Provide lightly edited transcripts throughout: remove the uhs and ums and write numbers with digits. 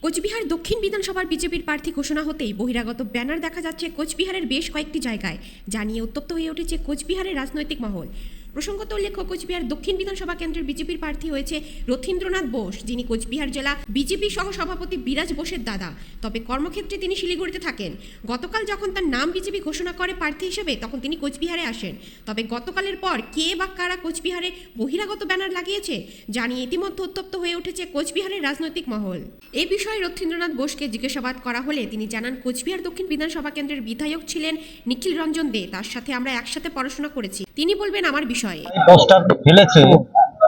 কোচবিহার দক্ষিণ বিধানসভার বিজেপির প্রার্থী ঘোষণা হতেই বহিরাগত ব্যানার দেখা যাচ্ছে কোচবিহারের বেশ কয়েকটি জায়গায়, যা নিয়ে উত্তপ্ত হয়ে উঠেছে কোচবিহারের রাজনৈতিক মহল। প্রসঙ্গত উল্লেখ্য, কোচবিহার দক্ষিণ বিধানসভা কেন্দ্রের বিজেপির প্রার্থী হয়েছে রথীন্দ্রনাথ বোস, যিনি কোচবিহার জেলা বিজেপি সহ সভাপতি বিরাজ বোসের দাদা। তবে কর্মক্ষেত্রে তিনি শিলিগুড়িতে থাকেন। গতকাল যখন তার নাম বিজেপি ঘোষণা করে প্রার্থী হিসেবে, তখন তিনি কোচবিহারে আসেন। তবে গতকালের পর কে বা কারা কোচবিহারে বহিরাগত ব্যানার লাগিয়েছে, যা নিয়ে ইতিমধ্যে উত্তপ্ত হয়ে উঠেছে কোচবিহারের রাজনৈতিক মহল। এই বিষয়ে রথীন্দ্রনাথ বোসকে জিজ্ঞাসাবাদ করা হলে তিনি জানান, কোচবিহার দক্ষিণ বিধানসভা কেন্দ্রের বিধায়ক ছিলেন নিখিল রঞ্জন দে, তার সাথে আমরা একসাথে পড়াশোনা করেছি। তিনি বলবেন আমার বিষয়ে। পোস্টার ফেলেছে,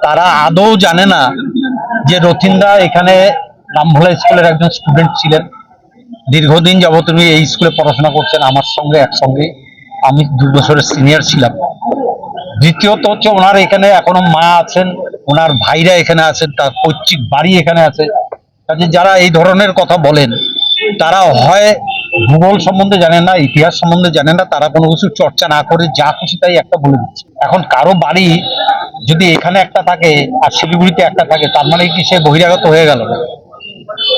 তারা আদৌ জানে না যে রথীন্দা এখানে রামভোলা স্কুলের একজন স্টুডেন্ট ছিলেন। দীর্ঘদিন যাবত উনি এই স্কুলে পড়াশোনা করছেন আমার সঙ্গে একসঙ্গে। আমি 2 বছরের সিনিয়র ছিলাম। দ্বিতীয়ত হচ্ছে, ওনার এখানে এখনো মা আছেন, ওনার ভাইরা এখানে আছেন, তার পৈতৃক বাড়ি এখানে আছে। কাজে যারা এই ধরনের কথা বলেন, তারা হয় ভূগোল সম্বন্ধে জানেন না, ইতিহাস সম্বন্ধে জানেন না, তারা কোনো কিছু চর্চা না করে যা খুশি তাই একটা বলে দিচ্ছে। এখন কারো বাড়ি যদি এখানে একটা থাকে আর শিলিগুড়িতে একটা থাকে, তার মানে কি সে বহিরাগত হয়ে গেল না?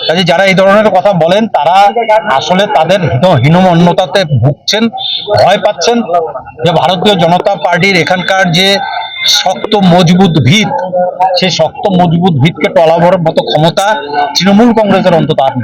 কাজে যারা এই ধরনের কথা বলেন, তারা আসলে তাদের হীনমন্যতাতে ভুগছেন, ভয় পাচ্ছেন যে ভারতীয় জনতা পার্টির এখানকার যে শক্ত মজবুত ভিত, সেই শক্ত মজবুত ভিতকে টলাবার মতো ক্ষমতা তৃণমূল কংগ্রেসের অন্তত আর নেই।